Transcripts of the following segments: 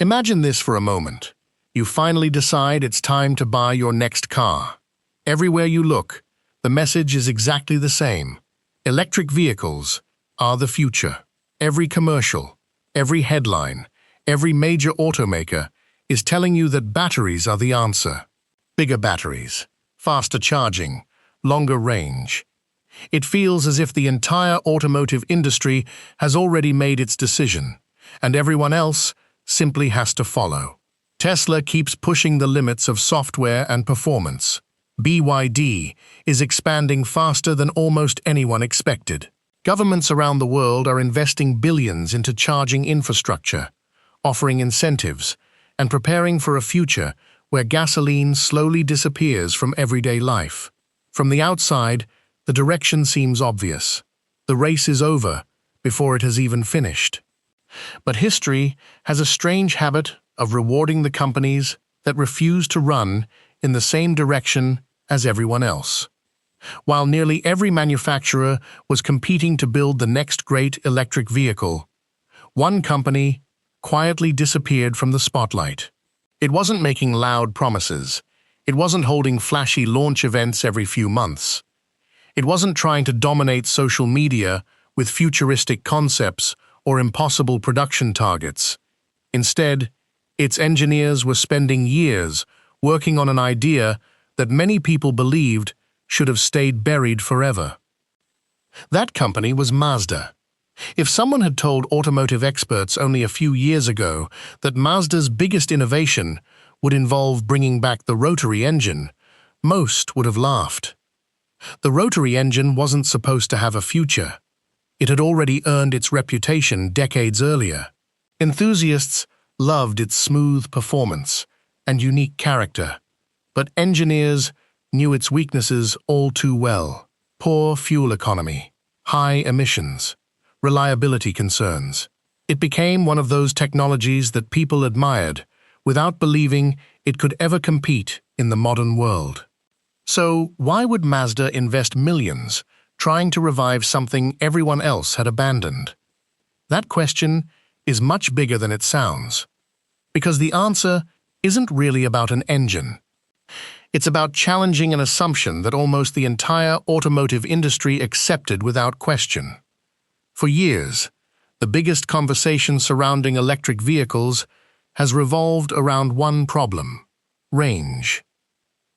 Imagine this for a moment. You finally decide it's time to buy your next car. Everywhere you look, the message is exactly the same. Electric vehicles are the future. Every commercial, every headline, every major automaker is telling you that batteries are the answer. Bigger batteries, faster charging, longer range. It feels as if the entire automotive industry has already made its decision, and everyone else simply has to follow. Tesla keeps pushing the limits of software and performance. BYD is expanding faster than almost anyone expected. Governments around the world are investing billions into charging infrastructure, offering incentives, and preparing for a future where gasoline slowly disappears from everyday life. From the outside, the direction seems obvious. The race is over before it has even finished. But history has a strange habit of rewarding the companies that refuse to run in the same direction as everyone else. While nearly every manufacturer was competing to build the next great electric vehicle, one company quietly disappeared from the spotlight. It wasn't making loud promises. It wasn't holding flashy launch events every few months. It wasn't trying to dominate social media with futuristic concepts or impossible production targets. Instead, its engineers were spending years working on an idea that many people believed should have stayed buried forever. That company was Mazda. If someone had told automotive experts only a few years ago that Mazda's biggest innovation would involve bringing back the Rotary engine, most would have laughed. The Rotary engine wasn't supposed to have a future. It had already earned its reputation decades earlier. Enthusiasts loved its smooth performance and unique character, but engineers knew its weaknesses all too well: poor fuel economy, high emissions, reliability concerns. It became one of those technologies that people admired without believing it could ever compete in the modern world. So why would Mazda invest millions trying to revive something everyone else had abandoned? That question is much bigger than it sounds, because the answer isn't really about an engine. It's about challenging an assumption that almost the entire automotive industry accepted without question. For years, the biggest conversation surrounding electric vehicles has revolved around one problem: range.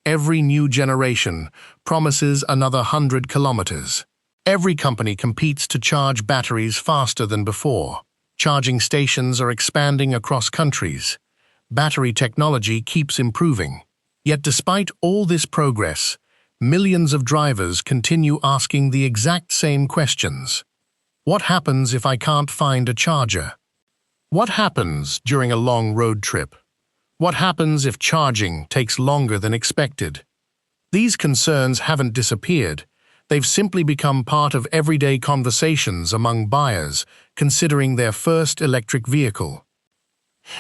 Every new generation promises another 100 kilometers. Every company competes to charge batteries faster than before. Charging stations are expanding across countries. Battery technology keeps improving. Yet despite all this progress, millions of drivers continue asking the exact same questions. What happens if I can't find a charger? What happens during a long road trip? What happens if charging takes longer than expected? These concerns haven't disappeared. They've simply become part of everyday conversations among buyers considering their first electric vehicle.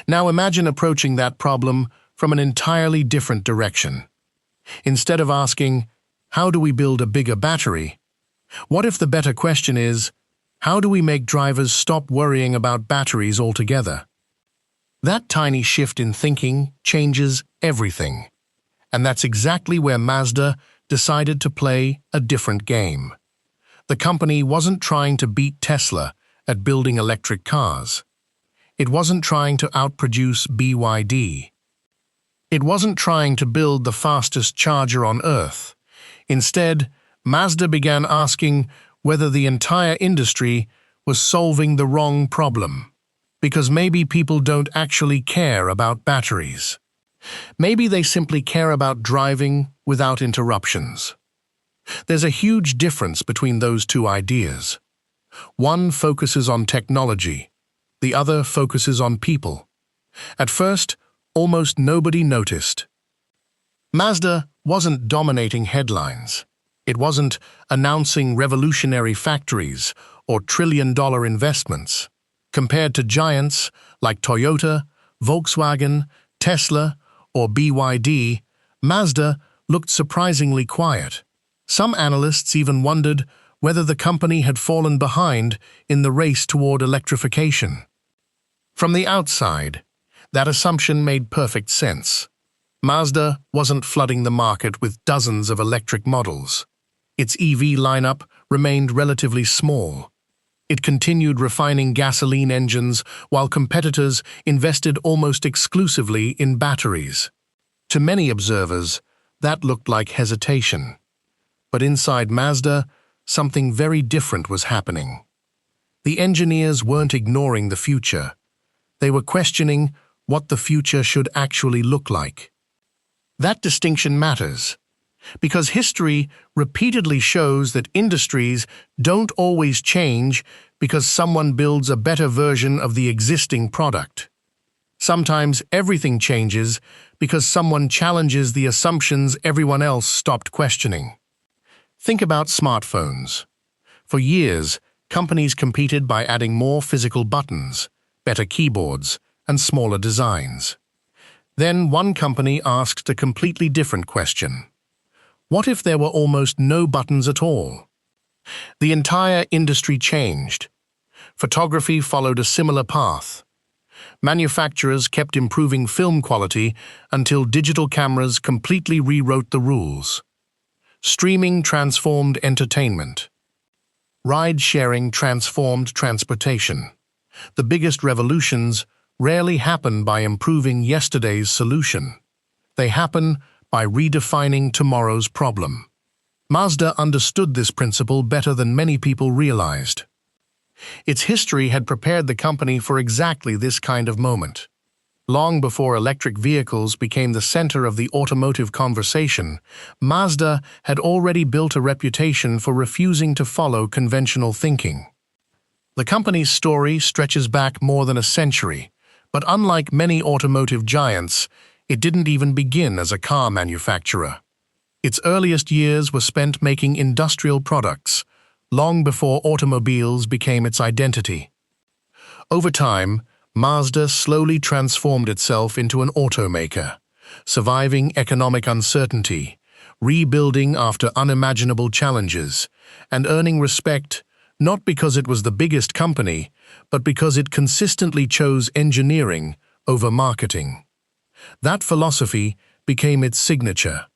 Now imagine approaching that problem from an entirely different direction. Instead of asking, how do we build a bigger battery? What if the better question is, how do we make drivers stop worrying about batteries altogether? That tiny shift in thinking changes everything. And that's exactly where Mazda decided to play a different game. The company wasn't trying to beat Tesla at building electric cars. It wasn't trying to outproduce BYD. It wasn't trying to build the fastest charger on Earth. Instead, Mazda began asking whether the entire industry was solving the wrong problem. Because maybe people don't actually care about batteries. Maybe they simply care about driving without interruptions. There's a huge difference between those two ideas. One focuses on technology, the other focuses on people. At first, almost nobody noticed. Mazda wasn't dominating headlines. It wasn't announcing revolutionary factories or trillion-dollar investments. Compared to giants like Toyota, Volkswagen, Tesla, or BYD, Mazda looked surprisingly quiet. Some analysts even wondered whether the company had fallen behind in the race toward electrification. From the outside, That assumption made perfect sense. Mazda wasn't flooding the market with dozens of electric models. Its EV lineup remained relatively small. It continued refining gasoline engines while competitors invested almost exclusively in batteries. To many observers, that looked like hesitation. But inside Mazda, something very different was happening. The engineers weren't ignoring the future. They were questioning what the future should actually look like. That distinction matters, because history repeatedly shows that industries don't always change because someone builds a better version of the existing product. Sometimes everything changes because someone challenges the assumptions everyone else stopped questioning. Think about smartphones. For years, companies competed by adding more physical buttons, better keyboards, and smaller designs. Then one company asked a completely different question. What if there were almost no buttons at all? The entire industry changed. Photography followed a similar path. Manufacturers kept improving film quality until digital cameras completely rewrote the rules. Streaming transformed entertainment. Ride-sharing transformed transportation. The biggest revolutions rarely happen by improving yesterday's solution. They happen by redefining tomorrow's problem. Mazda understood this principle better than many people realized. Its history had prepared the company for exactly this kind of moment. Long before electric vehicles became the center of the automotive conversation, Mazda had already built a reputation for refusing to follow conventional thinking. The company's story stretches back more than a century, but unlike many automotive giants, it didn't even begin as a car manufacturer. Its earliest years were spent making industrial products, long before automobiles became its identity. Over time, Mazda slowly transformed itself into an automaker, surviving economic uncertainty, rebuilding after unimaginable challenges, and earning respect not because it was the biggest company, but because it consistently chose engineering over marketing. That philosophy became its signature.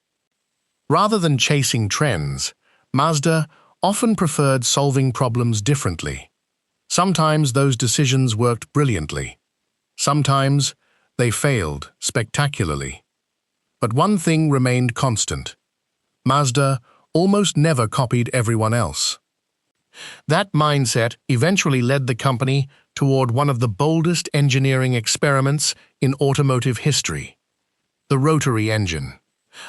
Rather than chasing trends, Mazda often preferred solving problems differently. Sometimes those decisions worked brilliantly. Sometimes they failed spectacularly. But one thing remained constant. Mazda almost never copied everyone else. That mindset eventually led the company toward one of the boldest engineering experiments in automotive history: the rotary engine.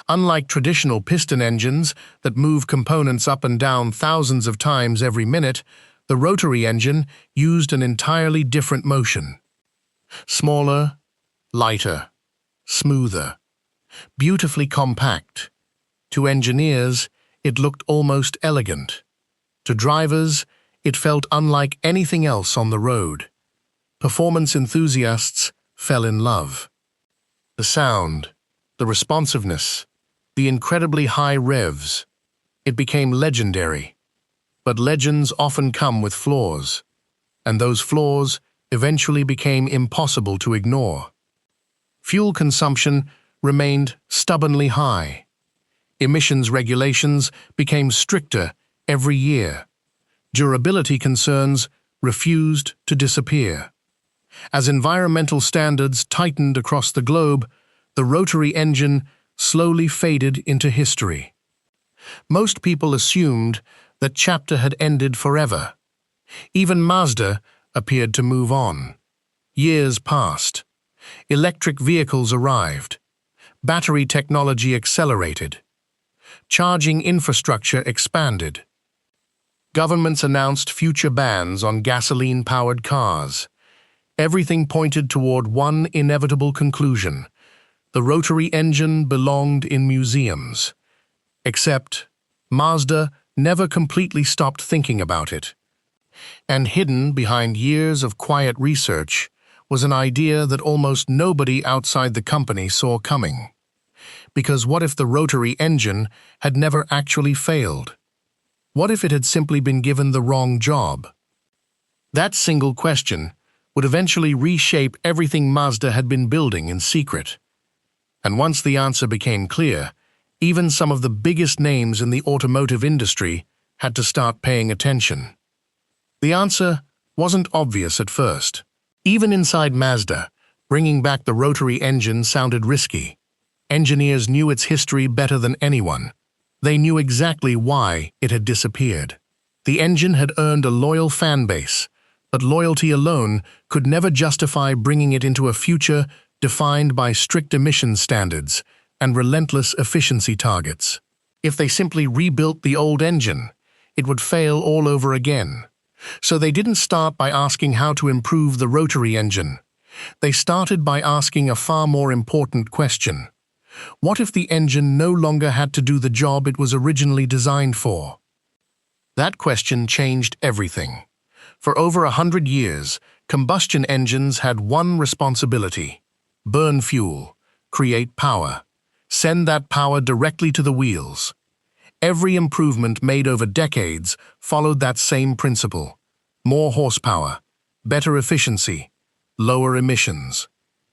Unlike traditional piston engines that move components up and down thousands of times every minute, the rotary engine used an entirely different motion. Smaller, lighter, smoother, beautifully compact. To engineers, it looked almost elegant. To drivers, it felt unlike anything else on the road. Performance enthusiasts fell in love. The sound, the responsiveness, the incredibly high revs. It became legendary. But legends often come with flaws, and those flaws eventually became impossible to ignore. Fuel consumption remained stubbornly high. Emissions regulations became stricter every year. Durability concerns refused to disappear. As environmental standards tightened across the globe, the rotary engine slowly faded into history. Most people assumed that chapter had ended forever. Even Mazda appeared to move on. Years passed. Electric vehicles arrived. Battery technology accelerated. Charging infrastructure expanded. Governments announced future bans on gasoline-powered cars. Everything pointed toward one inevitable conclusion: the rotary engine belonged in museums. Except, Mazda never completely stopped thinking about it. And hidden behind years of quiet research was an idea that almost nobody outside the company saw coming. Because what if the rotary engine had never actually failed? What if it had simply been given the wrong job? That single question would eventually reshape everything Mazda had been building in secret. And once the answer became clear, even some of the biggest names in the automotive industry had to start paying attention. The answer wasn't obvious at first. Even inside Mazda, bringing back the rotary engine sounded risky. Engineers knew its history better than anyone. They knew exactly why it had disappeared. The engine had earned a loyal fan base, but loyalty alone could never justify bringing it into a future defined by strict emissions standards and relentless efficiency targets. If they simply rebuilt the old engine, it would fail all over again. So they didn't start by asking how to improve the rotary engine. They started by asking a far more important question. What if the engine no longer had to do the job it was originally designed for? That question changed everything. For over 100 years, combustion engines had one responsibility: burn fuel, create power, send that power directly to the wheels. Every improvement made over decades followed that same principle: more horsepower, better efficiency, lower emissions.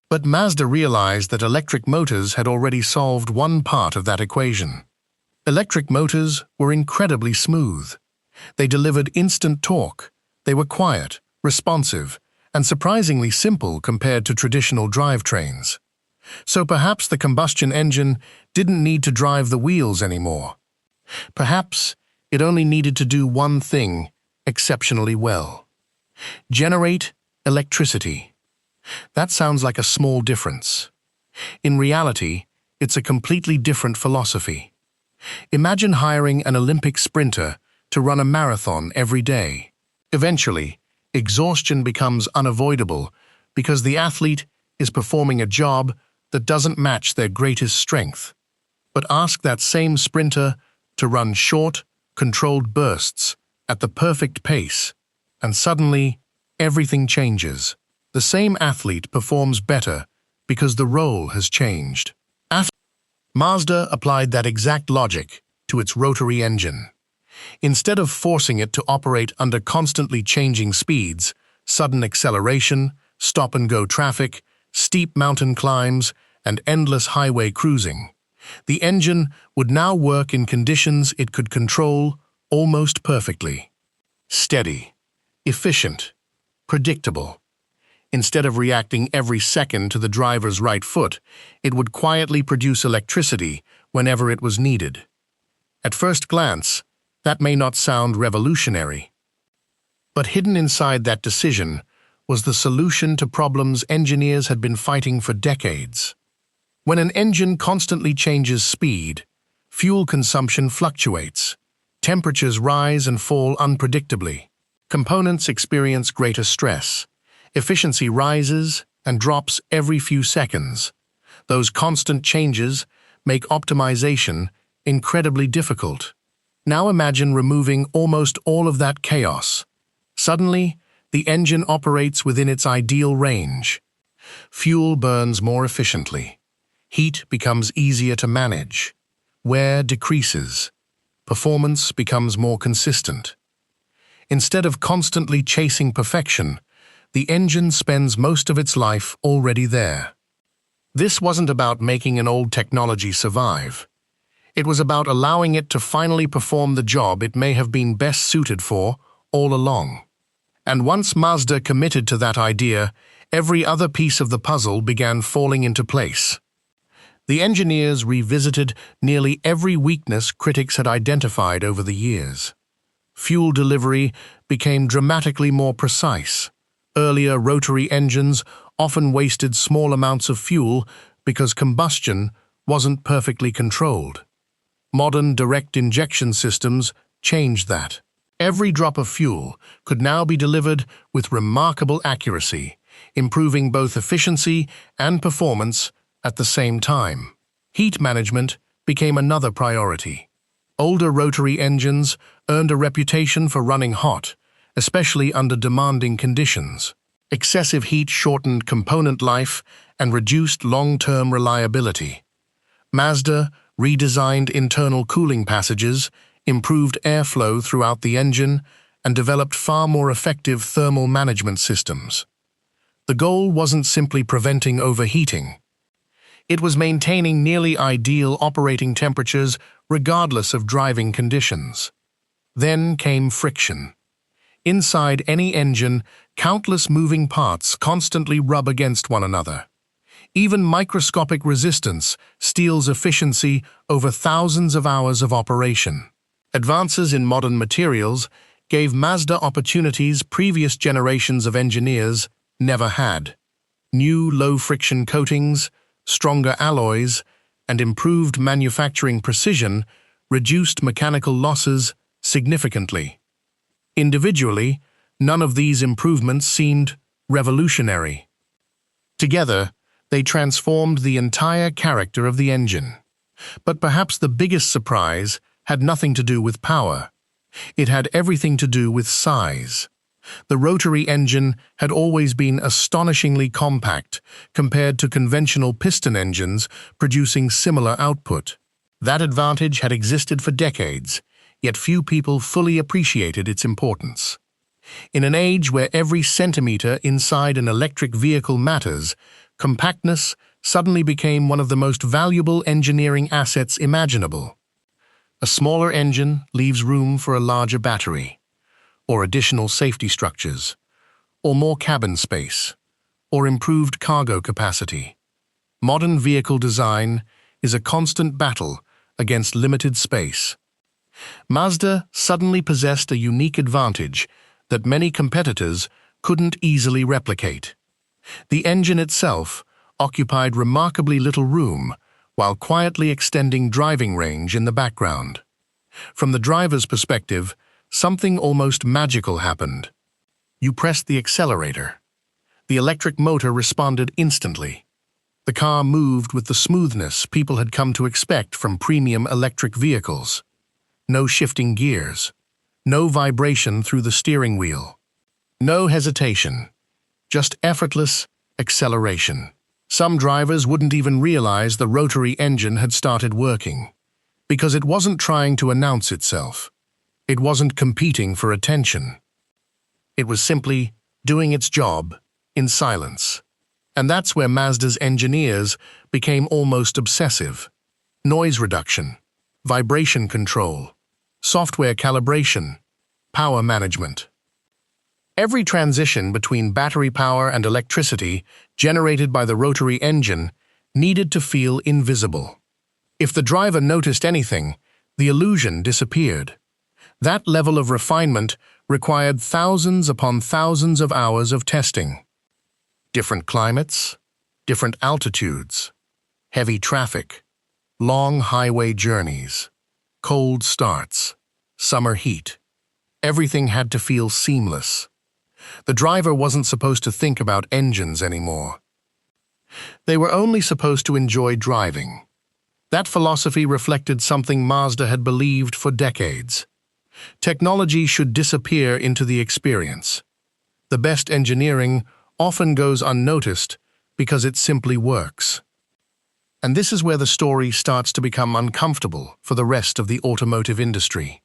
But Mazda realized that electric motors had already solved one part of that equation. Electric motors were incredibly smooth. They delivered instant torque. They were quiet, responsive, and surprisingly simple compared to traditional drivetrains. So perhaps the combustion engine didn't need to drive the wheels anymore. Perhaps it only needed to do one thing exceptionally well: generate electricity. That sounds like a small difference. In reality, it's a completely different philosophy. Imagine hiring an Olympic sprinter to run a marathon every day. Eventually, exhaustion becomes unavoidable because the athlete is performing a job that doesn't match their greatest strength. But ask that same sprinter to run short, controlled bursts at the perfect pace, and suddenly, everything changes. The same athlete performs better because the role has changed. Mazda applied that exact logic to its rotary engine. Instead of forcing it to operate under constantly changing speeds, sudden acceleration, stop-and-go traffic, steep mountain climbs, and endless highway cruising, the engine would now work in conditions it could control almost perfectly. Steady, efficient, predictable. Instead of reacting every second to the driver's right foot, it would quietly produce electricity whenever it was needed. At first glance, that may not sound revolutionary. But hidden inside that decision was the solution to problems engineers had been fighting for decades. When an engine constantly changes speed, fuel consumption fluctuates. Temperatures rise and fall unpredictably. Components experience greater stress. Efficiency rises and drops every few seconds. Those constant changes make optimization incredibly difficult. Now imagine removing almost all of that chaos. Suddenly, the engine operates within its ideal range. Fuel burns more efficiently. Heat becomes easier to manage. Wear decreases. Performance becomes more consistent. Instead of constantly chasing perfection, the engine spends most of its life already there. This wasn't about making an old technology survive. It was about allowing it to finally perform the job it may have been best suited for all along. And once Mazda committed to that idea, every other piece of the puzzle began falling into place. The engineers revisited nearly every weakness critics had identified over the years. Fuel delivery became dramatically more precise. Earlier rotary engines often wasted small amounts of fuel because combustion wasn't perfectly controlled. Modern direct injection systems changed that. Every drop of fuel could now be delivered with remarkable accuracy, improving both efficiency and performance at the same time. Heat management became another priority. Older rotary engines earned a reputation for running hot, especially under demanding conditions. Excessive heat shortened component life and reduced long-term reliability. Mazda redesigned internal cooling passages, improved airflow throughout the engine, and developed far more effective thermal management systems. The goal wasn't simply preventing overheating. It was maintaining nearly ideal operating temperatures regardless of driving conditions. Then came friction. Inside any engine, countless moving parts constantly rub against one another. Even microscopic resistance steals efficiency over thousands of hours of operation. Advances in modern materials gave Mazda opportunities previous generations of engineers never had. New low-friction coatings, stronger alloys, and improved manufacturing precision reduced mechanical losses significantly. Individually, none of these improvements seemed revolutionary. Together, they transformed the entire character of the engine. But perhaps the biggest surprise had nothing to do with power. It had everything to do with size. The rotary engine had always been astonishingly compact compared to conventional piston engines producing similar output. That advantage had existed for decades, yet few people fully appreciated its importance. In an age where every centimeter inside an electric vehicle matters, compactness suddenly became one of the most valuable engineering assets imaginable. A smaller engine leaves room for a larger battery, or additional safety structures, or more cabin space, or improved cargo capacity. Modern vehicle design is a constant battle against limited space. Mazda suddenly possessed a unique advantage that many competitors couldn't easily replicate. The engine itself occupied remarkably little room while quietly extending driving range in the background. From the driver's perspective, something almost magical happened. You pressed the accelerator. The electric motor responded instantly. The car moved with the smoothness people had come to expect from premium electric vehicles. No shifting gears. No vibration through the steering wheel. No hesitation. Just effortless acceleration. Some drivers wouldn't even realize the rotary engine had started working, because it wasn't trying to announce itself. It wasn't competing for attention. It was simply doing its job in silence. And that's where Mazda's engineers became almost obsessive. Noise reduction, vibration control, software calibration, power management. Every transition between battery power and electricity generated by the rotary engine needed to feel invisible. If the driver noticed anything, the illusion disappeared. That level of refinement required thousands upon thousands of hours of testing. Different climates, different altitudes, heavy traffic, long highway journeys, cold starts, summer heat. Everything had to feel seamless. The driver wasn't supposed to think about engines anymore. They were only supposed to enjoy driving. That philosophy reflected something Mazda had believed for decades. Technology should disappear into the experience. The best engineering often goes unnoticed because it simply works. And this is where the story starts to become uncomfortable for the rest of the automotive industry.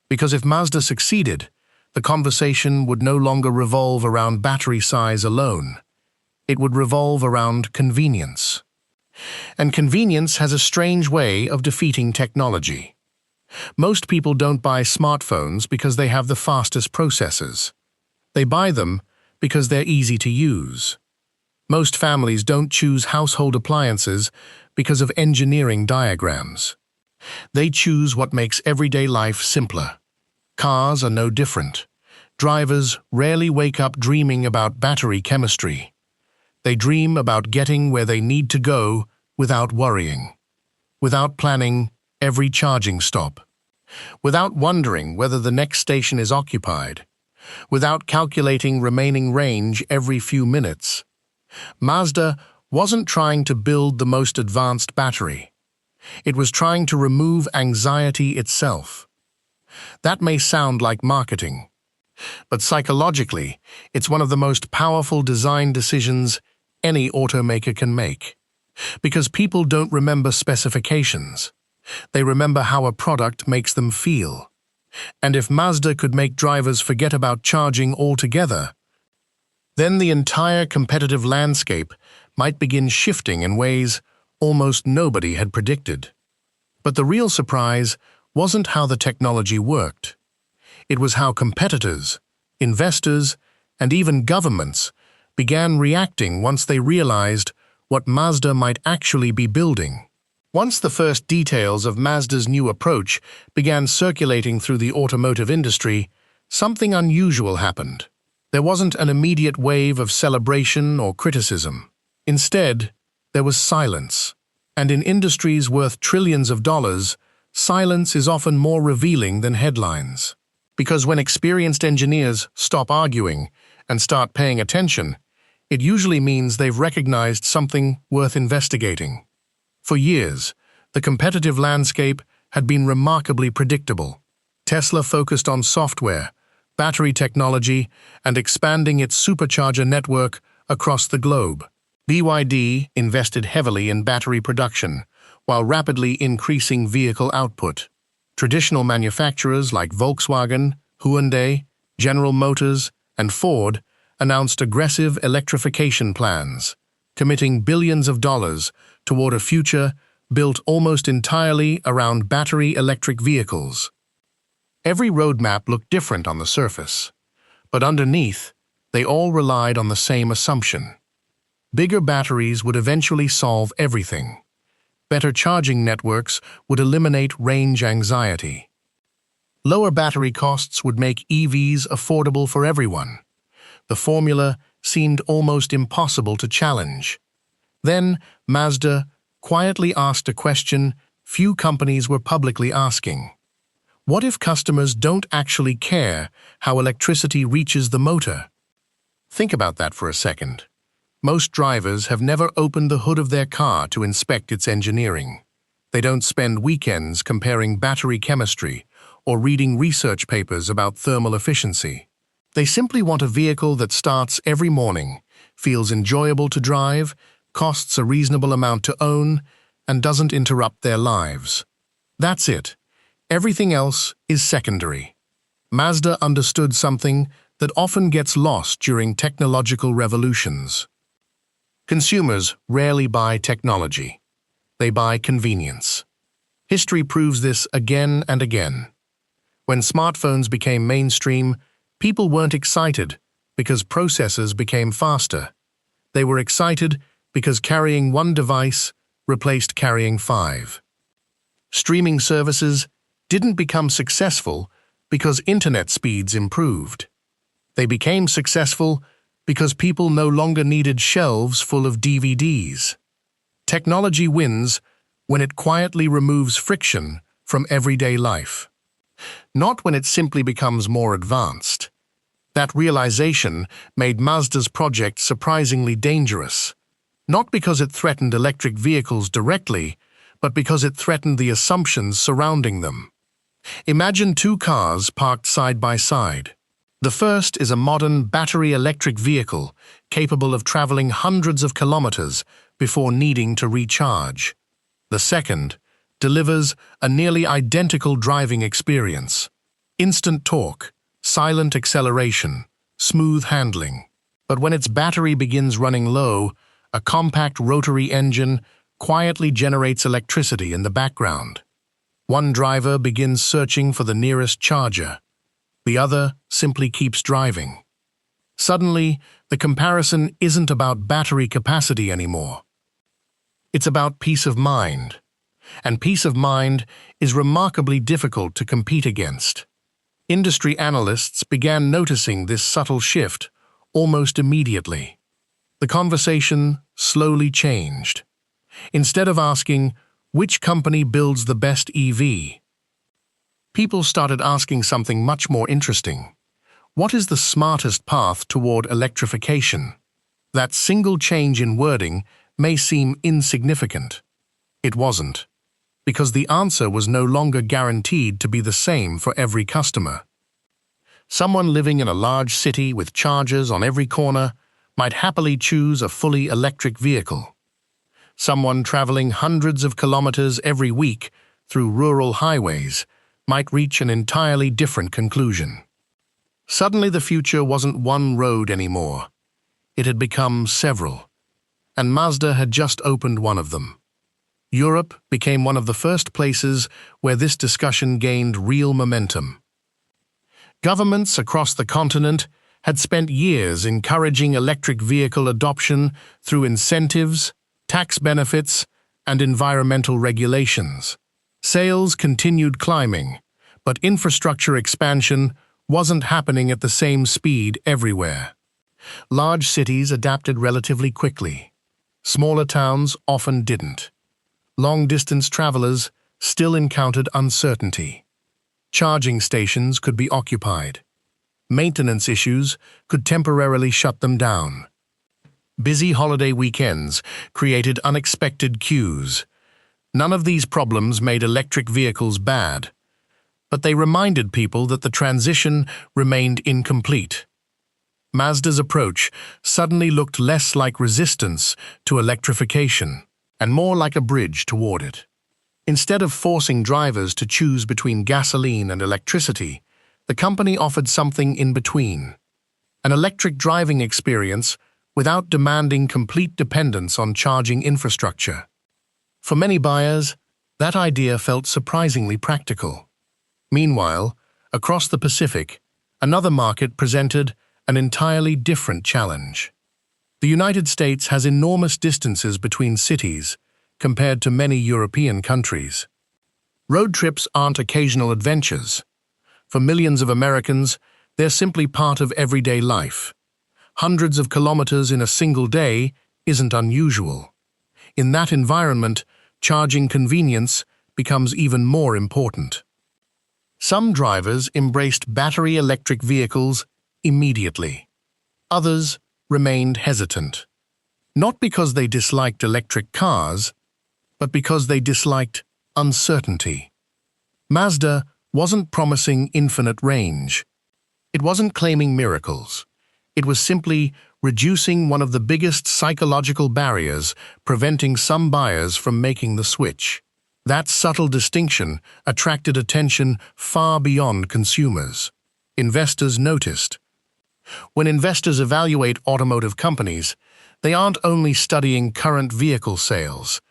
Because if Mazda succeeded, the conversation would no longer revolve around battery size alone. It would revolve around convenience. And convenience has a strange way of defeating technology. Most people don't buy smartphones because they have the fastest processors. They buy them because they're easy to use. Most families don't choose household appliances because of engineering diagrams. They choose what makes everyday life simpler. Cars are no different. Drivers rarely wake up dreaming about battery chemistry. They dream about getting where they need to go without worrying, without planning every charging stop, without wondering whether the next station is occupied, without calculating remaining range every few minutes. Mazda wasn't trying to build the most advanced battery. It was trying to remove anxiety itself. That may sound like marketing, but psychologically, it's one of the most powerful design decisions any automaker can make. Because people don't remember specifications. They remember how a product makes them feel. And if Mazda could make drivers forget about charging altogether, Then the entire competitive landscape might begin shifting in ways almost nobody had predicted. But the real surprise wasn't how the technology worked. It was how competitors, investors, and even governments began reacting once they realized what Mazda might actually be building. Once the first details of Mazda's new approach began circulating through the automotive industry, something unusual happened. There wasn't an immediate wave of celebration or criticism. Instead, there was silence. And in industries worth trillions of dollars, silence is often more revealing than headlines. Because when experienced engineers stop arguing and start paying attention, it usually means they've recognized something worth investigating. For years, the competitive landscape had been remarkably predictable. Tesla focused on software, battery technology, and expanding its supercharger network across the globe. BYD invested heavily in battery production, while rapidly increasing vehicle output. Traditional manufacturers like Volkswagen, Hyundai, General Motors, and Ford announced aggressive electrification plans, committing billions of dollars toward a future built almost entirely around battery electric vehicles. Every roadmap looked different on the surface, but underneath, they all relied on the same assumption. Bigger batteries would eventually solve everything. Better charging networks would eliminate range anxiety. Lower battery costs would make EVs affordable for everyone. The formula seemed almost impossible to challenge. Then, Mazda quietly asked a question few companies were publicly asking. What if customers don't actually care how electricity reaches the motor? Think about that for a second. Most drivers have never opened the hood of their car to inspect its engineering. They don't spend weekends comparing battery chemistry or reading research papers about thermal efficiency. They simply want a vehicle that starts every morning, feels enjoyable to drive, costs a reasonable amount to own, and doesn't interrupt their lives. That's it. Everything else is secondary. Mazda understood something that often gets lost during technological revolutions. Consumers rarely buy technology. They buy convenience. History proves this again and again. When smartphones became mainstream, people weren't excited because processors became faster. They were excited because carrying one device replaced carrying 5. Streaming services didn't become successful because internet speeds improved. They became successful because people no longer needed shelves full of DVDs. Technology wins when it quietly removes friction from everyday life. Not when it simply becomes more advanced. That realization made Mazda's project surprisingly dangerous, not because it threatened electric vehicles directly, but because it threatened the assumptions surrounding them. Imagine two cars parked side by side. The first is a modern battery electric vehicle capable of traveling hundreds of kilometers before needing to recharge. The second delivers a nearly identical driving experience. Instant torque, silent acceleration, smooth handling. But when its battery begins running low, a compact rotary engine quietly generates electricity in the background. One driver begins searching for the nearest charger. The other simply keeps driving. Suddenly, the comparison isn't about battery capacity anymore. It's about peace of mind. And peace of mind is remarkably difficult to compete against. Industry analysts began noticing this subtle shift almost immediately. The conversation slowly changed. Instead of asking, which company builds the best EV? People started asking something much more interesting. What is the smartest path toward electrification? That single change in wording may seem insignificant. It wasn't, because the answer was no longer guaranteed to be the same for every customer. Someone living in a large city with chargers on every corner might happily choose a fully electric vehicle. Someone traveling hundreds of kilometers every week through rural highways might reach an entirely different conclusion. Suddenly the future wasn't one road anymore. It had become several, and Mazda had just opened one of them. Europe became one of the first places where this discussion gained real momentum. Governments across the continent had spent years encouraging electric vehicle adoption through incentives, tax benefits, and environmental regulations. Sales continued climbing, but infrastructure expansion wasn't happening at the same speed everywhere. Large cities adapted relatively quickly. Smaller towns often didn't. Long-distance travelers still encountered uncertainty. Charging stations could be occupied. Maintenance issues could temporarily shut them down. Busy holiday weekends created unexpected queues. None of these problems made electric vehicles bad, but they reminded people that the transition remained incomplete. Mazda's approach suddenly looked less like resistance to electrification and more like a bridge toward it. Instead of forcing drivers to choose between gasoline and electricity, the company offered something in between: an electric driving experience without demanding complete dependence on charging infrastructure. For many buyers, that idea felt surprisingly practical. Meanwhile, across the Pacific, another market presented an entirely different challenge. The United States has enormous distances between cities compared to many European countries. Road trips aren't occasional adventures. For millions of Americans, they're simply part of everyday life. Hundreds of kilometers in a single day isn't unusual. In that environment, charging convenience becomes even more important. Some drivers embraced battery electric vehicles immediately. Others remained hesitant, not because they disliked electric cars, but because they disliked uncertainty. Mazda wasn't promising infinite range. It wasn't claiming miracles. It was simply reducing one of the biggest psychological barriers preventing some buyers from making the switch. That subtle distinction attracted attention far beyond consumers. Investors noticed. When investors evaluate automotive companies, they aren't only studying current vehicle sales.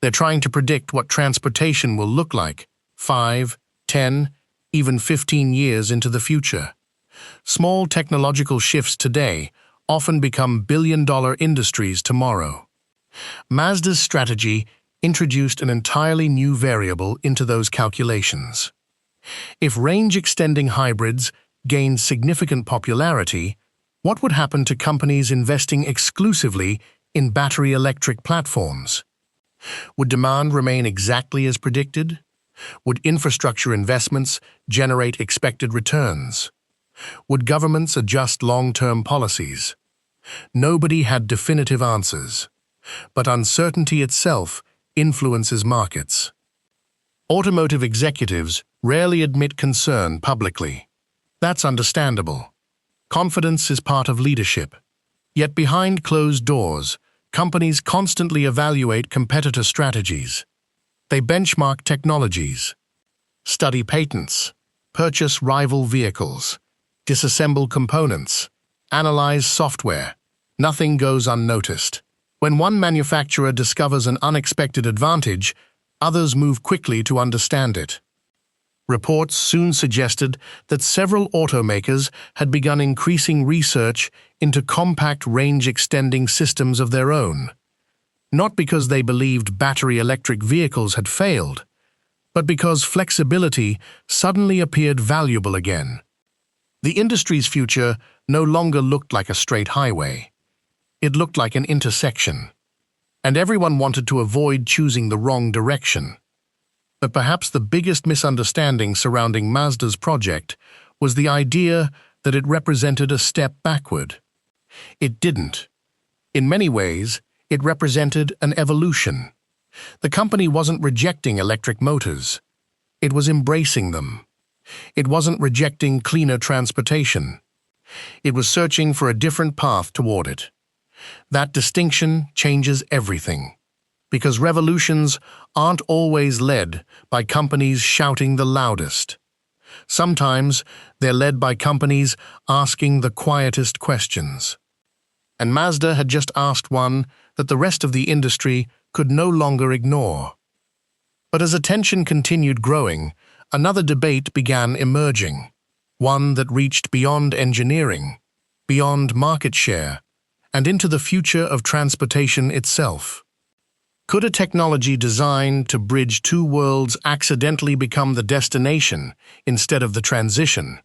They're trying to predict what transportation will look like 5, 10, even 15 years into the future. Small technological shifts today often become billion-dollar industries tomorrow. Mazda's strategy introduced an entirely new variable into those calculations. If range-extending hybrids gained significant popularity, what would happen to companies investing exclusively in battery electric platforms? Would demand remain exactly as predicted? Would infrastructure investments generate expected returns? Would governments adjust long-term policies? Nobody had definitive answers, but uncertainty itself influences markets. Automotive executives rarely admit concern publicly. That's understandable. Confidence is part of leadership. Yet behind closed doors, companies constantly evaluate competitor strategies. They benchmark technologies, study patents, purchase rival vehicles, disassemble components, analyze software. Nothing goes unnoticed. When one manufacturer discovers an unexpected advantage, others move quickly to understand it. Reports soon suggested that several automakers had begun increasing research into compact range-extending systems of their own, not because they believed battery electric vehicles had failed, but because flexibility suddenly appeared valuable again. The industry's future no longer looked like a straight highway. It looked like an intersection, and everyone wanted to avoid choosing the wrong direction. But perhaps the biggest misunderstanding surrounding Mazda's project was the idea that it represented a step backward. It didn't. In many ways, it represented an evolution. The company wasn't rejecting electric motors. It was embracing them. It wasn't rejecting cleaner transportation. It was searching for a different path toward it. That distinction changes everything, because revolutions aren't always led by companies shouting the loudest. Sometimes they're led by companies asking the quietest questions. and Mazda had just asked one that the rest of the industry could no longer ignore. But as attention continued growing, another debate began emerging, one that reached beyond engineering, beyond market share, and into the future of transportation itself. Could a technology designed to bridge two worlds accidentally become the destination instead of the transition?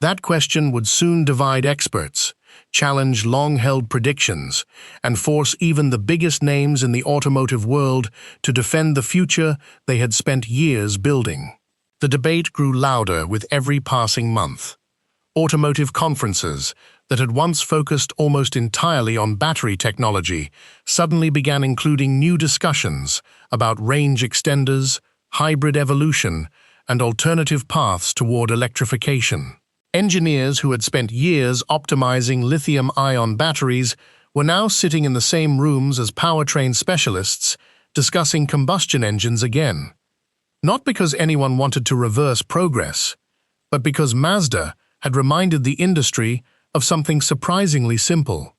That question would soon divide experts, challenge long-held predictions, and force even the biggest names in the automotive world to defend the future they had spent years building. The debate grew louder with every passing month. Automotive conferences that had once focused almost entirely on battery technology suddenly began including new discussions about range extenders, hybrid evolution, and alternative paths toward electrification. Engineers who had spent years optimizing lithium-ion batteries were now sitting in the same rooms as powertrain specialists discussing combustion engines again. Not because anyone wanted to reverse progress, but because Mazda had reminded the industry of something surprisingly simple.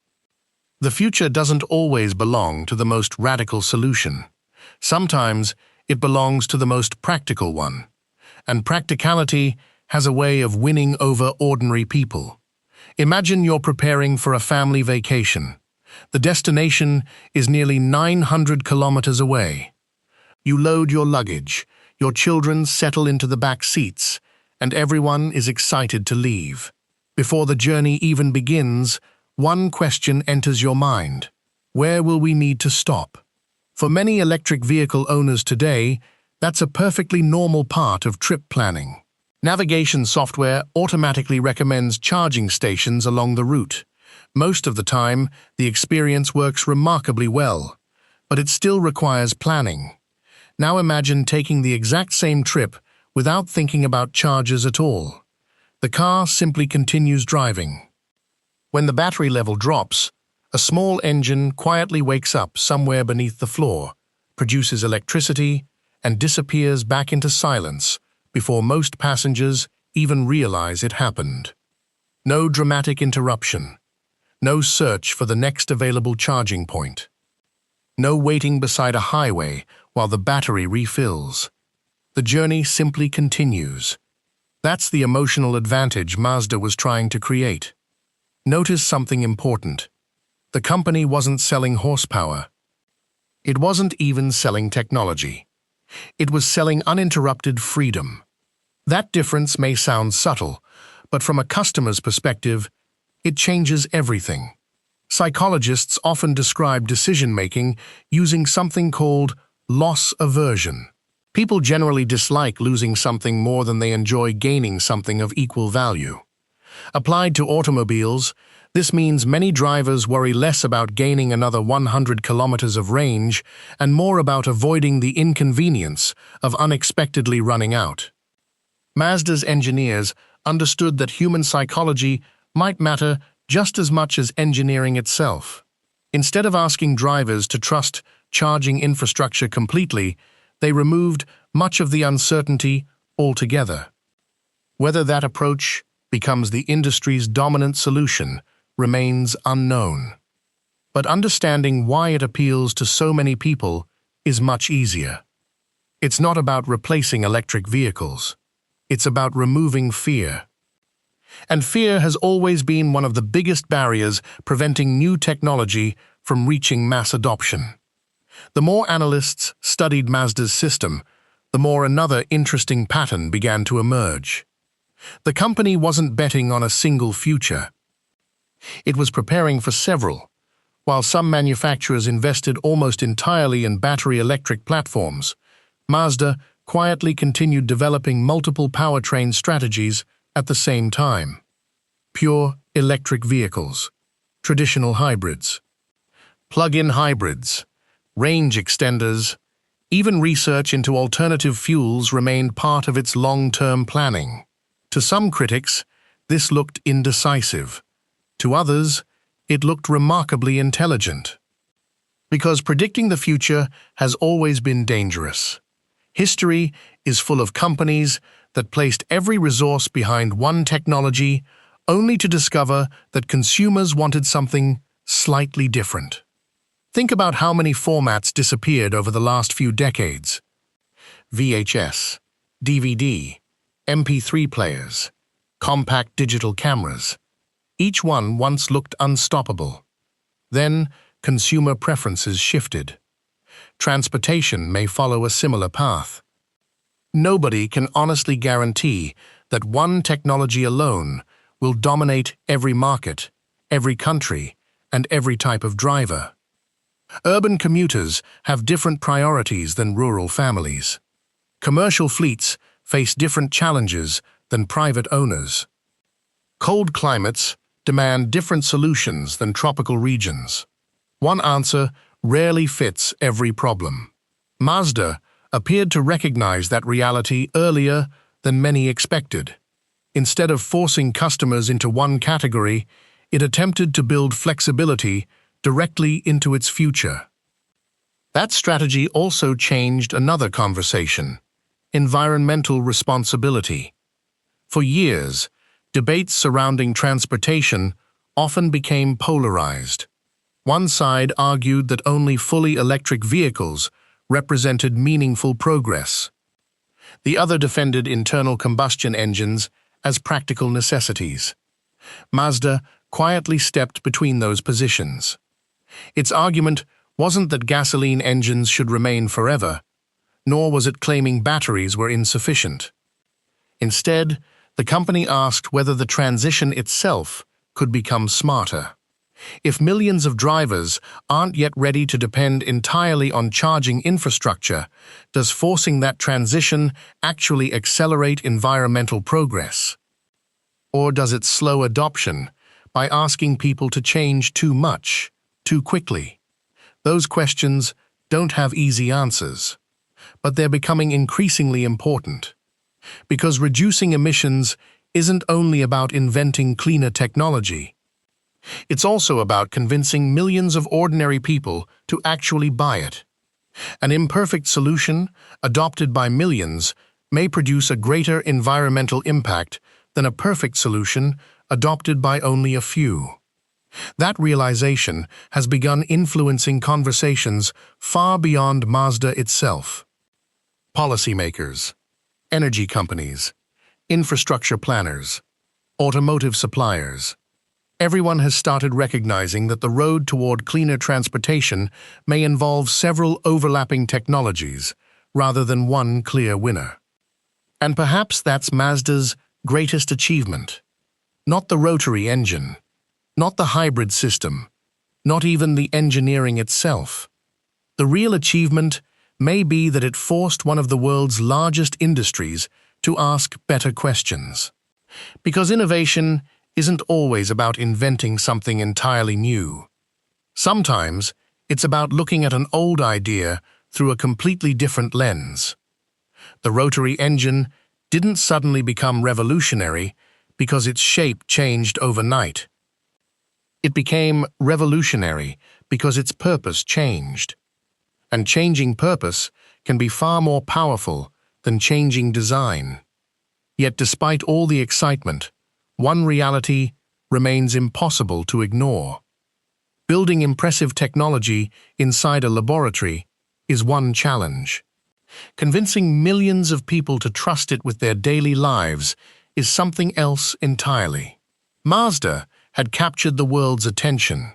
The future doesn't always belong to the most radical solution. Sometimes it belongs to the most practical one, and practicality has a way of winning over ordinary people. Imagine you're preparing for a family vacation. The destination is nearly 900 kilometers away. You load your luggage, your children settle into the back seats, and everyone is excited to leave. Before the journey even begins, one question enters your mind. Where will we need to stop? For many electric vehicle owners today, that's a perfectly normal part of trip planning. Navigation software automatically recommends charging stations along the route. Most of the time, the experience works remarkably well, but it still requires planning. Now imagine taking the exact same trip without thinking about charges at all. The car simply continues driving. When the battery level drops, a small engine quietly wakes up somewhere beneath the floor, produces electricity, and disappears back into silence before most passengers even realize it happened. No dramatic interruption. No search for the next available charging point. No waiting beside a highway while the battery refills. The journey simply continues. That's the emotional advantage Mazda was trying to create. Notice something important. The company wasn't selling horsepower. It wasn't even selling technology. It was selling uninterrupted freedom. That difference may sound subtle, but from a customer's perspective, it changes everything. Psychologists often describe decision-making using something called loss aversion. People generally dislike losing something more than they enjoy gaining something of equal value. Applied to automobiles, this means many drivers worry less about gaining another 100 kilometers of range and more about avoiding the inconvenience of unexpectedly running out. Mazda's engineers understood that human psychology might matter just as much as engineering itself. Instead of asking drivers to trust charging infrastructure completely, they removed much of the uncertainty altogether. Whether that approach becomes the industry's dominant solution remains unknown. But understanding why it appeals to so many people is much easier. It's not about replacing electric vehicles. It's about removing fear. And fear has always been one of the biggest barriers preventing new technology from reaching mass adoption. The more analysts studied Mazda's system, the more another interesting pattern began to emerge. The company wasn't betting on a single future. It was preparing for several. While some manufacturers invested almost entirely in battery electric platforms, Mazda quietly continued developing multiple powertrain strategies at the same time. Pure electric vehicles, traditional hybrids, plug-in hybrids, range extenders, even research into alternative fuels remained part of its long-term planning. To some critics, this looked indecisive. To others, it looked remarkably intelligent. Because predicting the future has always been dangerous. History is full of companies that placed every resource behind one technology only to discover that consumers wanted something slightly different. Think about how many formats disappeared over the last few decades. VHS, DVD, MP3 players, compact digital cameras. Each one once looked unstoppable. Then, consumer preferences shifted. Transportation may follow a similar path. Nobody can honestly guarantee that one technology alone will dominate every market, every country, and every type of driver. Urban commuters have different priorities than rural families. Commercial fleets face different challenges than private owners. Cold climates demand different solutions than tropical regions. One answer rarely fits every problem. Mazda appeared to recognize that reality earlier than many expected. Instead of forcing customers into one category, it attempted to build flexibility directly into its future. That strategy also changed another conversation: environmental responsibility. For years, debates surrounding transportation often became polarized. One side argued that only fully electric vehicles represented meaningful progress. The other defended internal combustion engines as practical necessities. Mazda quietly stepped between those positions. Its argument wasn't that gasoline engines should remain forever, nor was it claiming batteries were insufficient. Instead, the company asked whether the transition itself could become smarter. If millions of drivers aren't yet ready to depend entirely on charging infrastructure, does forcing that transition actually accelerate environmental progress? Or does it slow adoption by asking people to change too much, too quickly? Those questions don't have easy answers, but they're becoming increasingly important. Because reducing emissions isn't only about inventing cleaner technology. It's also about convincing millions of ordinary people to actually buy it. An imperfect solution, adopted by millions, may produce a greater environmental impact than a perfect solution adopted by only a few. That realization has begun influencing conversations far beyond Mazda itself. Policymakers, energy companies, infrastructure planners, automotive suppliers. Everyone has started recognizing that the road toward cleaner transportation may involve several overlapping technologies rather than one clear winner. And perhaps that's Mazda's greatest achievement. Not the Rotary engine, not the hybrid system, not even the engineering itself. The real achievement may be that it forced one of the world's largest industries to ask better questions. Because innovation isn't always about inventing something entirely new. Sometimes it's about looking at an old idea through a completely different lens. The rotary engine didn't suddenly become revolutionary because its shape changed overnight. It became revolutionary because its purpose changed. And changing purpose can be far more powerful than changing design. Yet despite all the excitement, one reality remains impossible to ignore. Building impressive technology inside a laboratory is one challenge. Convincing millions of people to trust it with their daily lives is something else entirely. Mazda had captured the world's attention.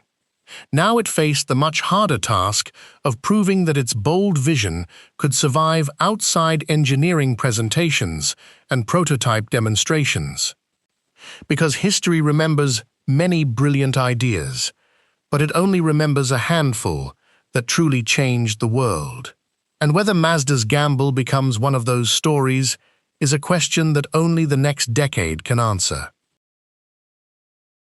Now it faced the much harder task of proving that its bold vision could survive outside engineering presentations and prototype demonstrations. Because history remembers many brilliant ideas, but it only remembers a handful that truly changed the world. And whether Mazda's gamble becomes one of those stories is a question that only the next decade can answer.